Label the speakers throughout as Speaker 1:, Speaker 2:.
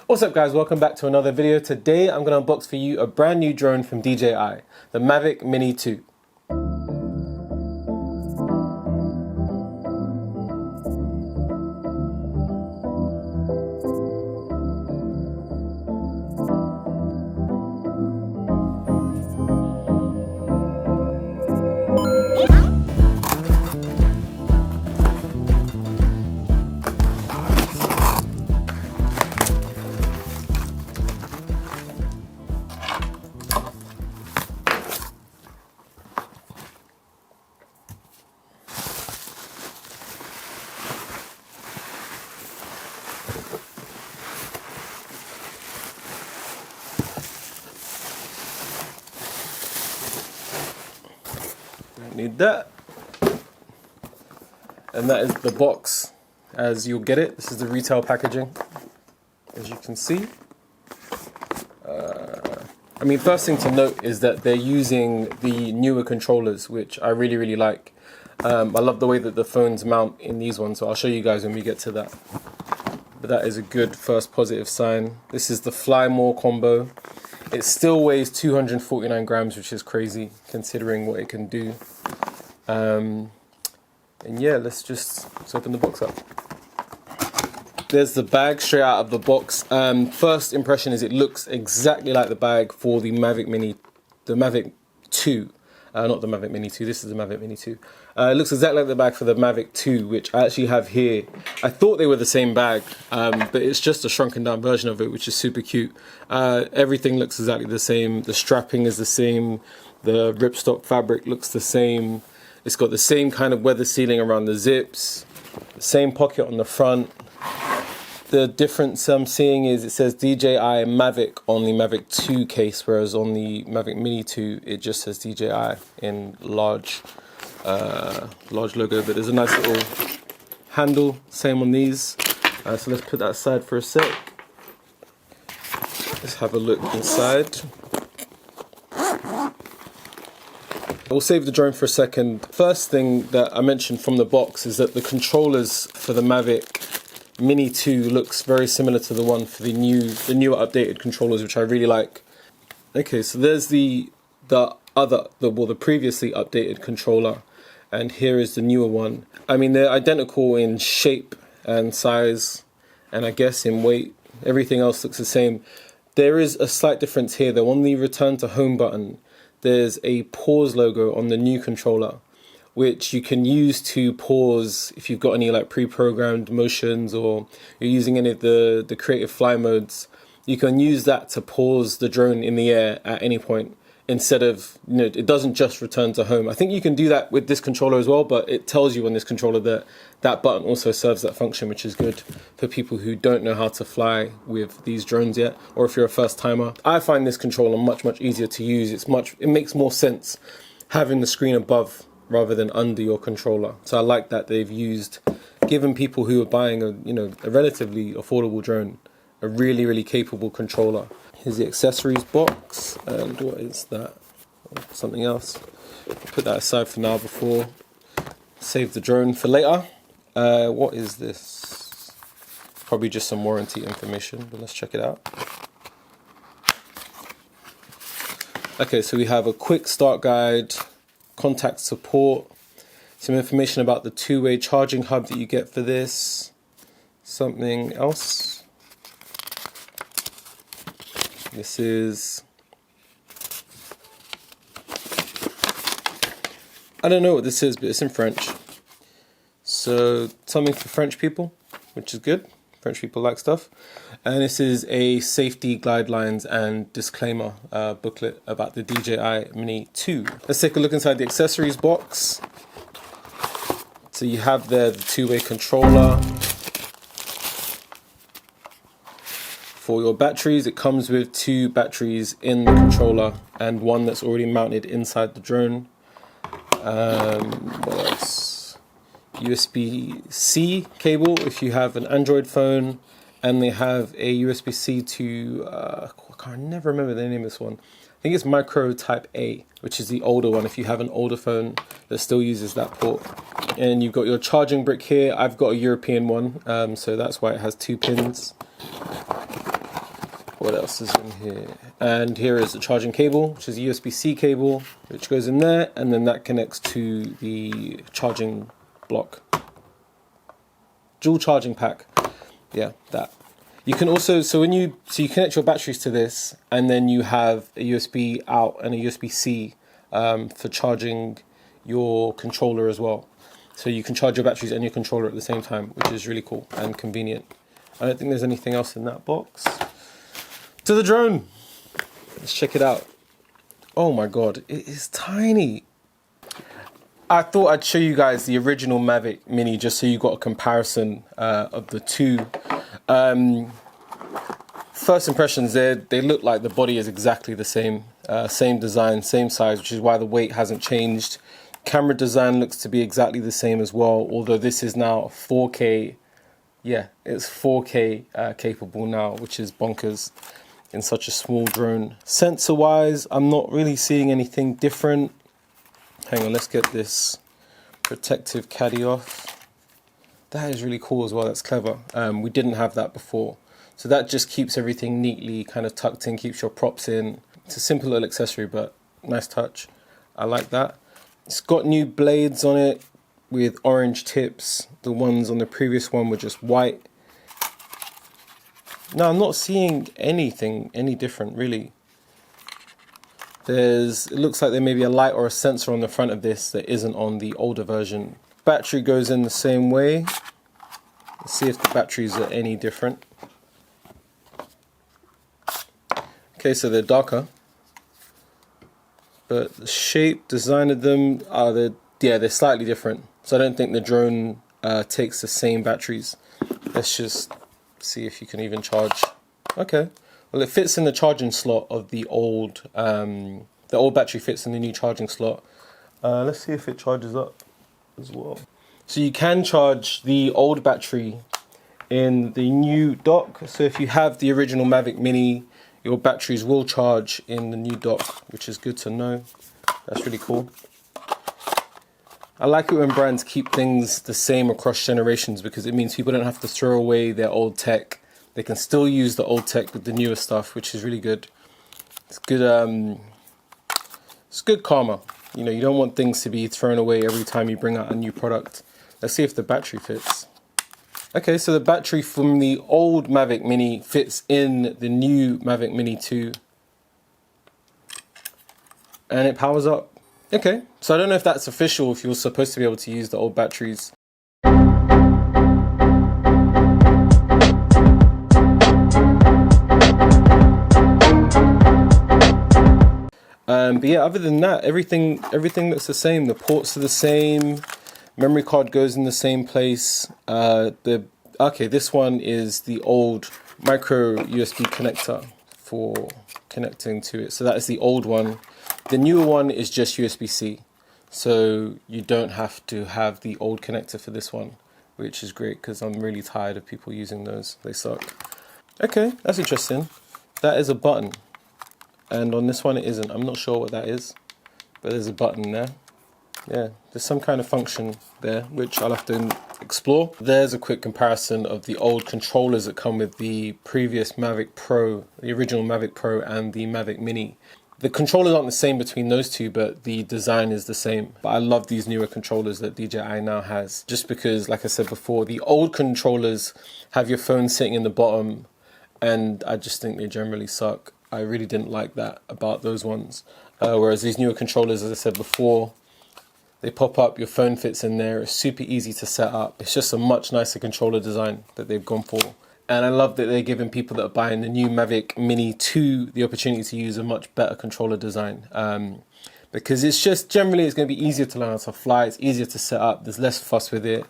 Speaker 1: What's up guys, welcome back to another video. Today I'm going to unbox for you a brand new drone from DJI, the Mavic Mini 2. Need that, and that is the box as you'll get it. This is the retail packaging, as you can see. I mean, first thing to note is that they're using the newer controllers, which I really like. I love the way that the phones mount in these ones, so I'll show you guys when we get to that. But that is a good first positive sign. This is the FlyMore combo. It still weighs 249 grams, which is crazy considering what it can do. And yeah, let's open the box up. There's the bag straight out of the box. First impression is it looks exactly like the bag for the Mavic Mini, the Mavic 2. Not the Mavic Mini 2, this is the Mavic Mini 2. It looks exactly like the bag for the Mavic 2, which I actually have here. I thought they were the same bag, but it's just a shrunken down version of it, which is super cute. Everything looks exactly the same. The strapping is the same. The ripstop fabric looks the same. It's got the same kind of weather sealing around the zips. The same pocket on the front. The difference I'm seeing is it says DJI Mavic on the Mavic 2 case, whereas on the Mavic Mini 2 it just says DJI in large logo. But there's a nice little handle, same on these. So let's put that aside for a sec. Let's have a look inside. We'll save the drone for a second. First thing that I mentioned from the box is that the controllers for the Mavic Mini 2 looks very similar to the one for the newer updated controllers, which I really like. Okay, so there's the previously updated controller, and here is the newer one. I mean, they're identical in shape and size, and I guess in weight. Everything else looks the same. There is a slight difference here though. On the return to home button, there's a pause logo on the new controller, which you can use to pause if you've got any like pre-programmed motions or you're using any of the creative fly modes. You can use that to pause the drone in the air at any point instead of, you know, it doesn't just return to home. I think you can do that with this controller as well, but it tells you on this controller that that button also serves that function, which is good for people who don't know how to fly with these drones yet, or if you're a first timer. I find this controller much easier to use. It makes more sense having the screen above rather than under your controller. So I like that they've given people who are buying a relatively affordable drone a really capable controller. Here's the accessories box, and what is that? Something else. Put that aside for now before save the drone for later. What is this? Probably just some warranty information, but let's check it out. Okay, so we have a quick start guide, contact support, some information about the two-way charging hub that you get for this, something else. This is, I don't know what this is, but it's in French. So something for French people, which is good. French people like stuff. And this is a safety guidelines and disclaimer booklet about the DJI Mini 2. Let's take a look inside the accessories box. So you have there the two-way controller. For your batteries, it comes with 2 batteries in the controller and one that's already mounted inside the drone. What else? USB-C cable if you have an Android phone, and they have a USB-C to, I can never remember the name of this one. I think it's Micro Type A, which is the older one if you have an older phone that still uses that port. And you've got your charging brick here. I've got a European one, so that's why it has 2 pins. What else is in here? And here is the charging cable, which is a USB-C cable, which goes in there, and then that connects to the charging block. Dual charging pack. Yeah, that. You can also, so you connect your batteries to this, and then you have a USB out and a USB-C for charging your controller as well. So you can charge your batteries and your controller at the same time, which is really cool and convenient. I don't think there's anything else in that box. To the drone. Let's check it out. Oh my god, it is tiny. I thought I'd show you guys the original Mavic Mini just so you got a comparison of the two. First impressions, they look like the body is exactly the same. Same design, same size, which is why the weight hasn't changed. Camera design looks to be exactly the same as well, although this is now 4K. Yeah, it's 4K capable now, which is bonkers in such a small drone. Sensor wise, I'm not really seeing anything different. Hang on, let's get this protective caddy off. That is really cool as well, that's clever. We didn't have that before. So that just keeps everything neatly kind of tucked in, keeps your props in. It's a simple little accessory, but nice touch. I like that. It's got new blades on it with orange tips. The ones on the previous one were just white. No, I'm not seeing anything any different really. It looks like there may be a light or a sensor on the front of this that isn't on the older version. Battery goes in the same way. Let's see if the batteries are any different. Okay, so they're darker. But the shape, design of them, they're slightly different. So I don't think the drone takes the same batteries. Let's just see if you can even charge. Okay. Well, it fits in the charging slot of the old battery fits in the new charging slot. Let's see if it charges up as well. So you can charge the old battery in the new dock. So if you have the original Mavic Mini, your batteries will charge in the new dock, which is good to know. That's really cool. I like it when brands keep things the same across generations because it means people don't have to throw away their old tech. They can still use the old tech with the newer stuff, which is really good. It's good. It's good karma. You know, you don't want things to be thrown away every time you bring out a new product. Let's see if the battery fits. Okay, so the battery from the old Mavic Mini fits in the new Mavic Mini 2. And it powers up. Okay, so I don't know if that's official, if you're supposed to be able to use the old batteries. But yeah, other than that, everything looks the same. The ports are the same. Memory card goes in the same place. Okay, this one is the old micro USB connector for connecting to it. So that is the old one. The newer one is just USB-C. So you don't have to have the old connector for this one, which is great because I'm really tired of people using those. They suck. Okay, that's interesting. That is a button. And on this one it isn't. I'm not sure what that is, but there's a button there. Yeah, there's some kind of function there, which I'll have to explore. There's a quick comparison of the old controllers that come with the previous Mavic Pro, the original Mavic Pro and the Mavic Mini. The controllers aren't the same between those two, but the design is the same. But I love these newer controllers that DJI now has, just because, like I said before, the old controllers have your phone sitting in the bottom, and I just think they generally suck. I really didn't like that about those ones. Whereas these newer controllers, as I said before, they pop up, your phone fits in there, it's super easy to set up. It's just a much nicer controller design that they've gone for. And I love that they're giving people that are buying the new Mavic Mini 2 the opportunity to use a much better controller design. Because it's just, generally it's going to be easier to learn how to fly, it's easier to set up, there's less fuss with it.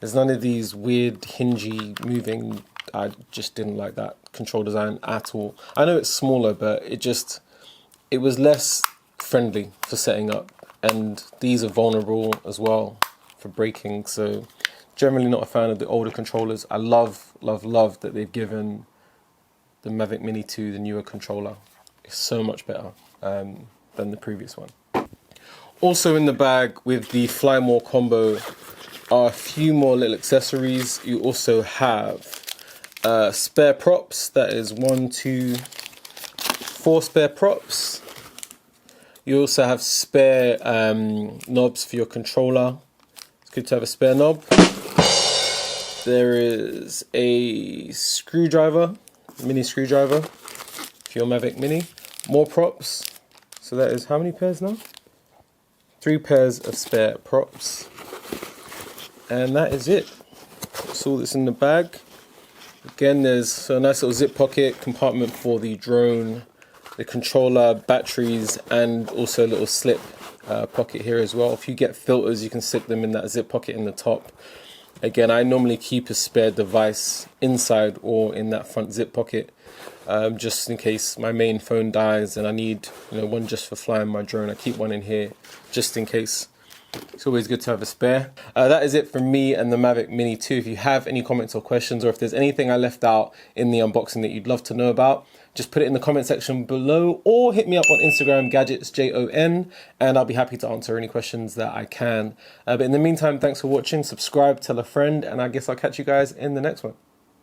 Speaker 1: There's none of these weird, hingy, moving, I just didn't like that control design at all. I know it's smaller, but it was less friendly for setting up. And these are vulnerable as well for braking, so generally not a fan of the older controllers. I love that they've given the Mavic Mini 2 the newer controller. It's so much better than the previous one. Also in the bag with the FlyMore combo are a few more little accessories. You also have spare props. That is 1, 2, 4 spare props. You also have spare knobs for your controller. It's good to have a spare knob. There is a screwdriver, mini screwdriver for your Mavic Mini. More props. So that is how many pairs now? 3 pairs of spare props. And that is it. That's all that's in the bag. Again, there's a nice little zip pocket compartment for the drone, the controller, batteries, and also a little slip pocket here as well. If you get filters, you can stick them in that zip pocket in the top. Again, I normally keep a spare device inside or in that front zip pocket, just in case my main phone dies and I need, one just for flying my drone. I keep one in here just in case. It's always good to have a spare. That is it from me and the Mavic Mini 2. If you have any comments or questions, or if there's anything I left out in the unboxing that you'd love to know about, just put it in the comment section below, or hit me up on Instagram, GadgetsJON, and I'll be happy to answer any questions that I can. But in the meantime, thanks for watching. Subscribe, tell a friend, and I guess I'll catch you guys in the next one.